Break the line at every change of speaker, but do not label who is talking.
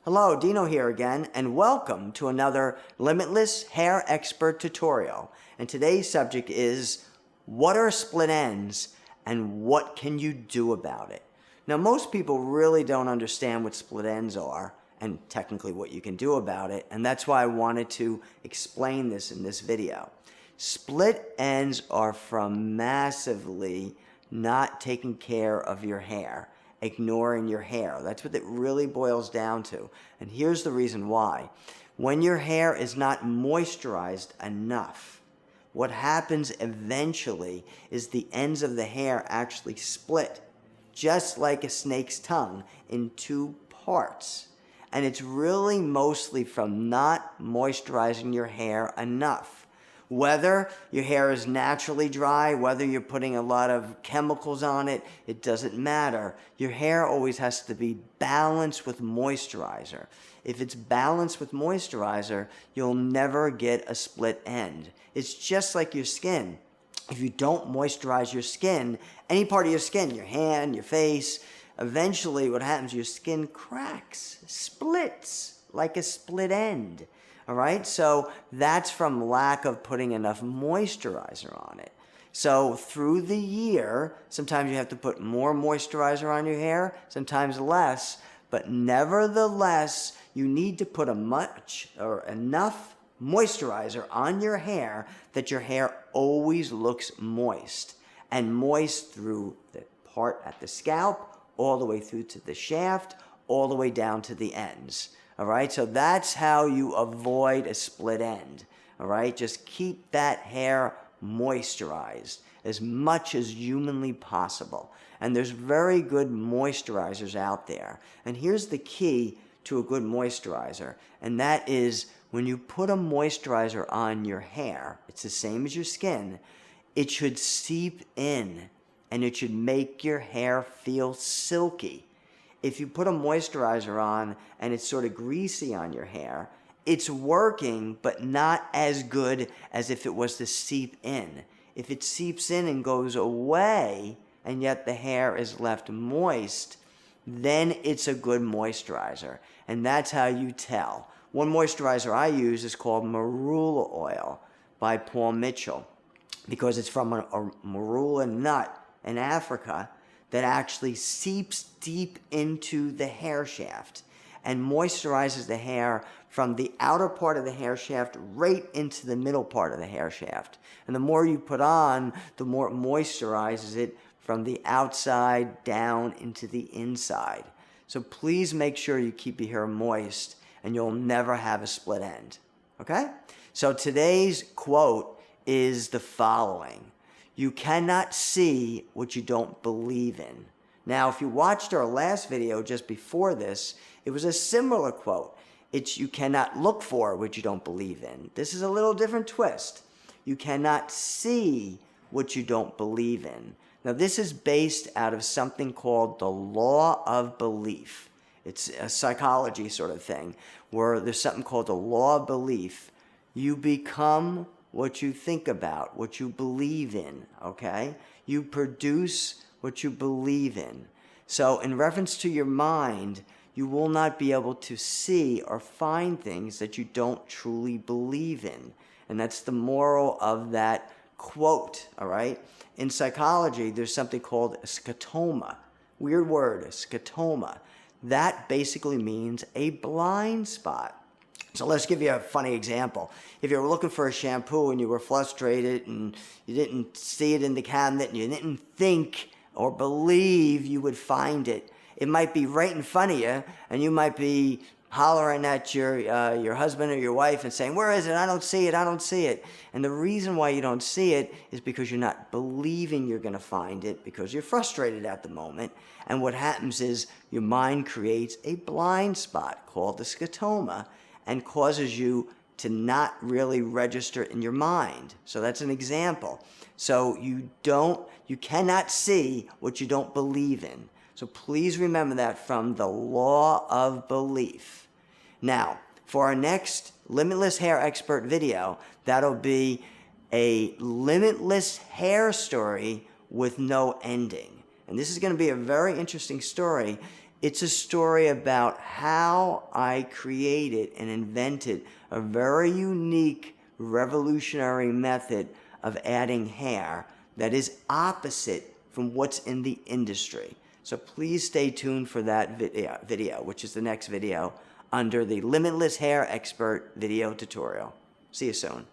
Hello, Dino here again, and welcome to another Limitless Hair Expert tutorial. And today's subject is, what are split ends and what can you do about it? Now, most people really don't understand what split ends are and technically what you can do about it, and that's why I wanted to explain this in this video. Split ends are from massively not taking care of your hair, ignoring your hair. That's what it really boils down to. And here's the reason why. When your hair is not moisturized enough, what happens eventually is the ends of the hair actually split, just like a snake's tongue, in two parts. And it's really mostly from not moisturizing your hair enough. Whether your hair is naturally dry, whether you're putting a lot of chemicals on it, it doesn't matter. Your hair always has to be balanced with moisturizer. If it's balanced with moisturizer, you'll never get a split end. It's just like your skin. If you don't moisturize your skin, any part of your skin, your hand, your face, eventually what happens, your skin cracks, splits like a split end. All right, so that's from lack of putting enough moisturizer on it. So through the year, sometimes you have to put more moisturizer on your hair, sometimes less, but nevertheless, you need to put enough moisturizer on your hair that your hair always looks moist, and moist through the part at the scalp, all the way through to the shaft, all the way down to the ends. All right, so that's how you avoid a split end. All right, just keep that hair moisturized as much as humanly possible. And there's very good moisturizers out there. And here's the key to a good moisturizer, and that is when you put a moisturizer on your hair, it's the same as your skin, it should seep in and it should make your hair feel silky. If you put a moisturizer on and it's sort of greasy on your hair, it's working, but not as good as if it was to seep in. If it seeps in and goes away, and yet the hair is left moist, then it's a good moisturizer. And that's how you tell. One moisturizer I use is called marula oil by Paul Mitchell, because it's from a marula nut in Africa that actually seeps deep into the hair shaft and moisturizes the hair from the outer part of the hair shaft right into the middle part of the hair shaft. And the more you put on, the more it moisturizes it from the outside down into the inside. So please make sure you keep your hair moist and you'll never have a split end. Okay? So today's quote is the following: "You cannot see what you don't believe in." Now, if you watched our last video just before this, it was a similar quote. It's, "You cannot look for what you don't believe in." This is a little different twist. "You cannot see what you don't believe in." Now, this is based out of something called the law of belief. It's a psychology sort of thing, where there's something called the law of belief. You become what you think about, what you believe in, okay? You produce what you believe in. So in reference to your mind, you will not be able to see or find things that you don't truly believe in. And that's the moral of that quote, all right? In psychology, there's something called a scotoma. Weird word, a scotoma. That basically means a blind spot. So let's give you a funny example. If you were looking for a shampoo and you were frustrated and you didn't see it in the cabinet and you didn't think or believe you would find it, it might be right in front of you and you might be hollering at your husband or your wife and saying, "Where is it? I don't see it, I don't see it." And the reason why you don't see it is because you're not believing you're going to find it, because you're frustrated at the moment. And what happens is your mind creates a blind spot called the scotoma, and causes you to not really register in your mind. So that's an example. So you cannot see what you don't believe in. So please remember that from the law of belief. Now, for our next Limitless Hair Expert video, that'll be a limitless hair story with no ending. And this is going to be a very interesting story. It's a story about how I created and invented a very unique, revolutionary method of adding hair that is opposite from what's in the industry. So please stay tuned for that video, which is the next video under the Limitless Hair Expert video tutorial. See you soon.